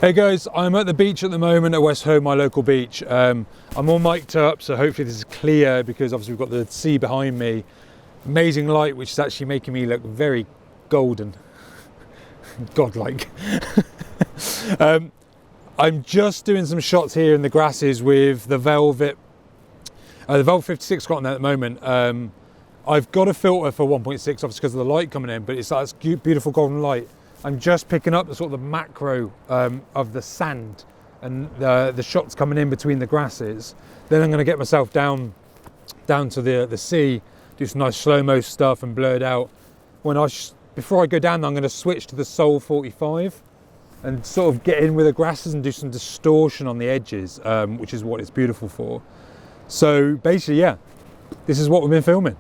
Hey guys, I'm at the beach at the moment at Westward, my local beach. I'm all mic'd up, so hopefully this is clear because obviously we've got the sea behind me. Amazing light, which is actually making me look very golden, godlike. I'm just doing some shots here in the grasses with the Velvet 56 got on there at the moment. I've got a filter for 1.6 obviously because of the light coming in, but it's that beautiful golden light. I'm just picking up the sort of the macro of the sand and the shots coming in between the grasses. Then I'm going to get myself down to the sea, do some nice slow-mo stuff and blur it out. Before I go down there, I'm going to switch to the Sol 45 and sort of get in with the grasses and do some distortion on the edges, which is what it's beautiful for. So basically, yeah, this is what we've been filming.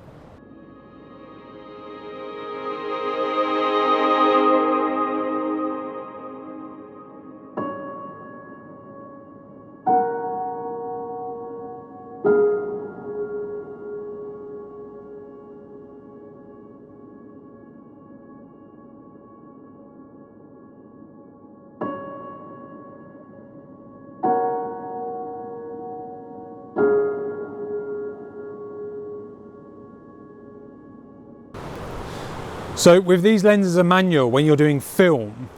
So with these lenses are manual, when you're doing film,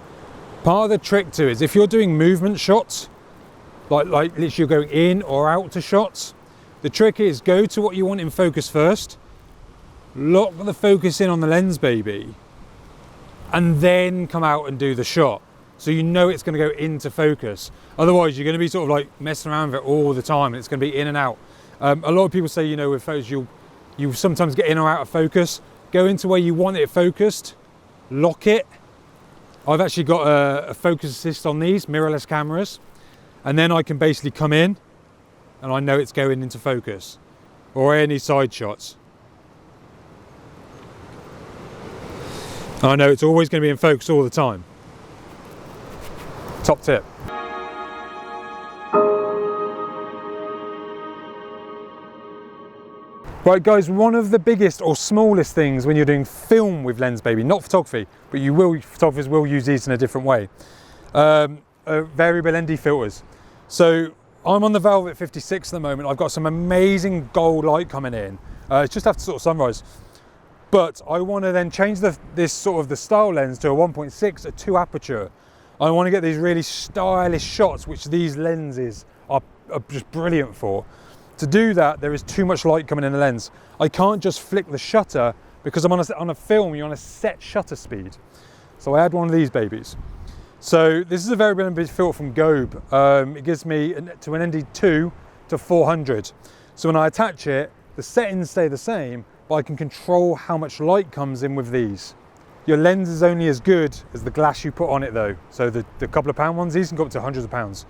part of the trick to it is if you're doing movement shots, like literally going in or out to shots, the trick is go to what you want in focus first, lock the focus in on the Lensbaby, and then come out and do the shot. So you know it's going to go into focus. Otherwise you're going to be sort of like messing around with it all the time and it's going to be in and out. A lot of people say, you know, with photos you sometimes get in or out of focus. Go into where you want it focused, lock it. I've actually got a focus assist on these mirrorless cameras, and then I can basically come in and I know it's going into focus, or any side shots. And I know it's always going to be in focus all the time. Top tip. Right guys, one of the biggest or smallest things when you're doing film with Lensbaby, not photography, but photographers will use these in a different way, variable ND filters. So I'm on the Velvet 56 at the moment. I've got some amazing gold light coming in. It's just after sort of sunrise. But I want to then change this sort of the style lens to a 1.6, a 2 aperture. I want to get these really stylish shots, which these lenses are just brilliant for. To do that, there is too much light coming in the lens. I can't just flick the shutter because I'm on a film, you're on a set shutter speed. So I add one of these babies. So this is a variable ND filter from Gobe. It gives me to an ND2 to 400. So when I attach it, the settings stay the same, but I can control how much light comes in with these. Your lens is only as good as the glass you put on it though. So the couple of pound ones, these can go up to hundreds of pounds.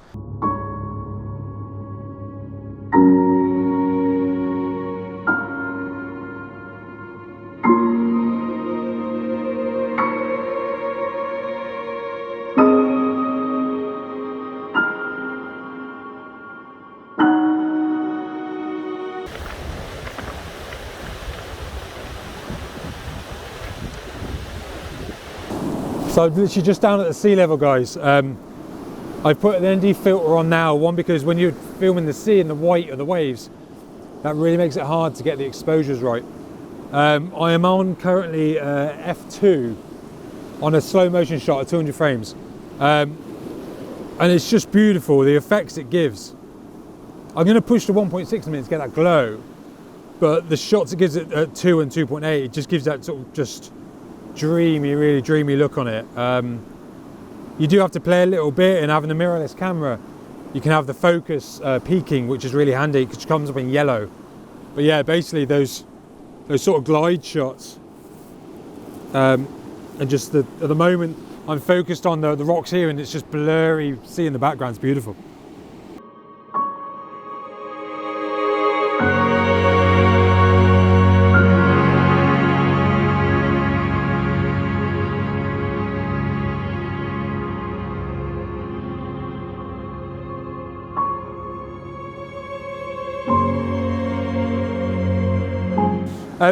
So I'm literally just down at the sea level, guys. I've put an ND filter on now, one because when you're filming the sea and the white of the waves, that really makes it hard to get the exposures right. I am on currently f2 on a slow motion shot at 200 frames. And it's just beautiful, the effects it gives. I'm going to push to 1.6 in a minute to get that glow, but the shots it gives at 2 and 2.8, it just gives that sort of just dreamy, really dreamy look on it. You do have to play a little bit, and having a mirrorless camera, you can have the focus peaking, which is really handy because it comes up in yellow. But yeah, basically those sort of glide shots, and just at the moment I'm focused on the rocks here, and it's just blurry. See in the background, it's beautiful.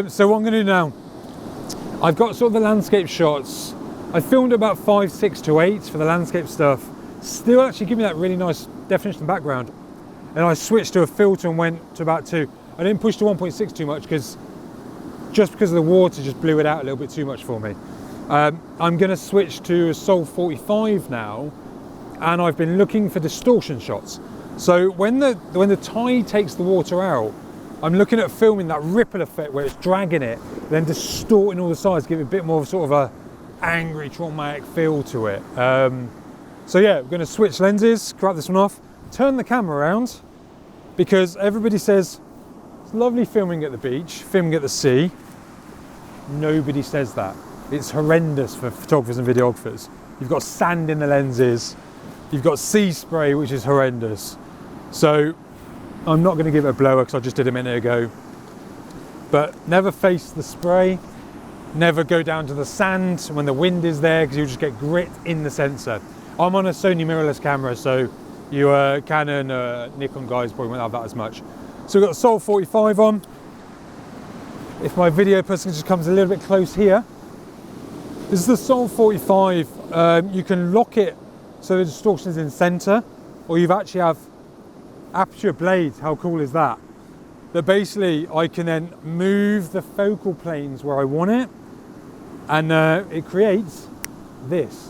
So what I'm going to do now, I've got sort of the landscape shots. I filmed about 5, 6 to 8 for the landscape stuff. still actually give me that really nice definition and background. And I switched to a filter and went to about 2. I didn't push to 1.6 too much because of the water just blew it out a little bit too much for me. I'm going to switch to a Sol 45 now, and I've been looking for distortion shots. So when the tide takes the water out, I'm looking at filming that ripple effect where it's dragging it, then distorting all the sides, give it a bit more of sort of a angry, traumatic feel to it. So yeah, we're going to switch lenses, grab this one off, turn the camera around, because everybody says it's lovely filming at the beach, filming at the sea. Nobody says that. It's horrendous for photographers and videographers. You've got sand in the lenses, you've got sea spray, which is horrendous. So I'm not going to give it a blower because I just did a minute ago. But never face the spray, never go down to the sand when the wind is there, because you'll just get grit in the sensor. I'm on a Sony mirrorless camera, so you Canon, Nikon guys probably won't have that as much. So we've got the Sol 45 on. If my video person just comes a little bit close here, this is the Sol 45. You can lock it so the distortion is in center, or you actually have aperture blades. How cool is that? That basically I can then move the focal planes where I want it, and it creates this.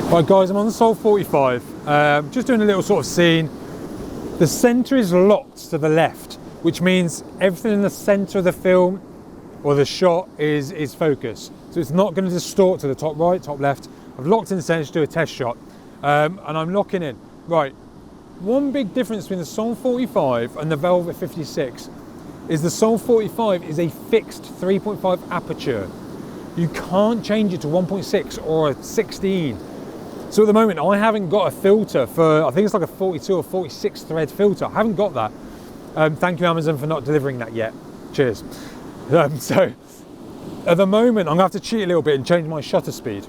Right guys, I'm on the Sol 45, just doing a little sort of scene. The center is locked to the left, which means everything in the center of the film or the shot is focused. So it's not going to distort to the top right, top left. I've locked in the center to do a test shot, and I'm locking in. Right, one big difference between the Sol 45 and the Velvet 56 is the Sol 45 is a fixed 3.5 aperture. You can't change it to 1.6 or a 16. So at the moment, I haven't got a filter for, I think it's like a 42 or 46 thread filter. I haven't got that. Thank you, Amazon, for not delivering that yet. Cheers. So at the moment, I'm gonna have to cheat a little bit and change my shutter speed.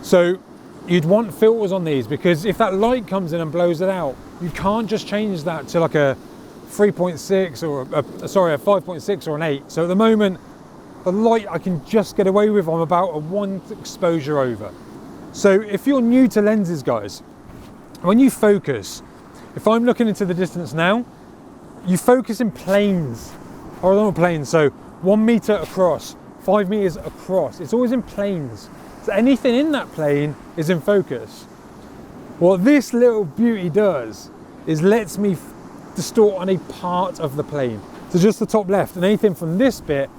So you'd want filters on these, because if that light comes in and blows it out, you can't just change that to like a 3.6 or a 5.6 or an 8. So at the moment, the light I can just get away with, I'm about a 1 exposure over. So if you're new to lenses, guys, when you focus, if I'm looking into the distance now, you focus in planes, horizontal planes. So 1 meter across, 5 meters across, it's always in planes. So anything in that plane is in focus. What this little beauty does is lets me distort on a part of the plane. So just the top left, and anything from this bit,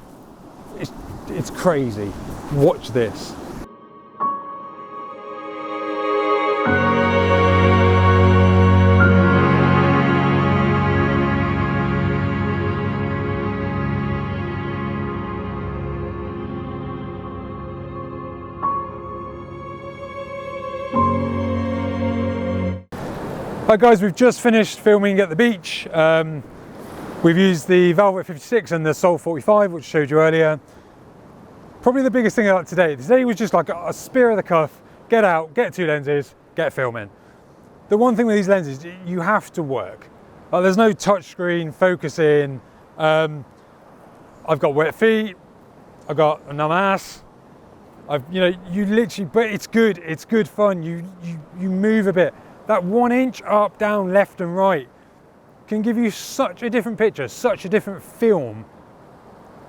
it's crazy. Watch this. Right guys, we've just finished filming at the beach. We've used the Velvet 56 and the Sol 45, which I showed you earlier. Probably the biggest thing I like today was just like a spear of the cuff, get out, get 2 lenses, get filming. The one thing with these lenses, you have to work. Like, there's no touch screen, focusing. I've got wet feet, I've got a numb ass. You literally, but it's good fun. You move a bit. That 1 inch up, down, left and right can give you such a different picture, such a different film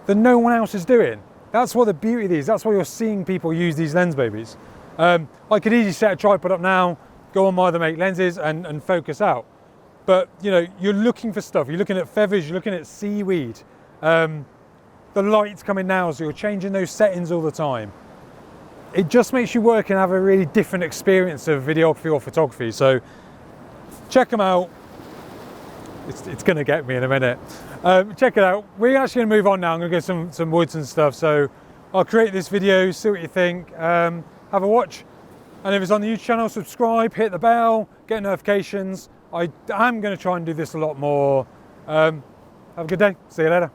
that no one else is doing. That's what the beauty of these, that's why you're seeing people use these Lensbabies. I could easily set a tripod up now, go on my other make lenses and focus out. But you're looking for stuff, you're looking at feathers, you're looking at seaweed. The light's coming now, so you're changing those settings all the time. it just makes you work and have a really different experience of videography or photography. So check them out. It's going to get me in a minute. Check it out. We're actually going to move on now. I'm going to get some woods and stuff. So I'll create this video, see what you think. Have a watch. And if it's on the YouTube channel, subscribe, hit the bell, get notifications. I am going to try and do this a lot more. Have a good day. See you later.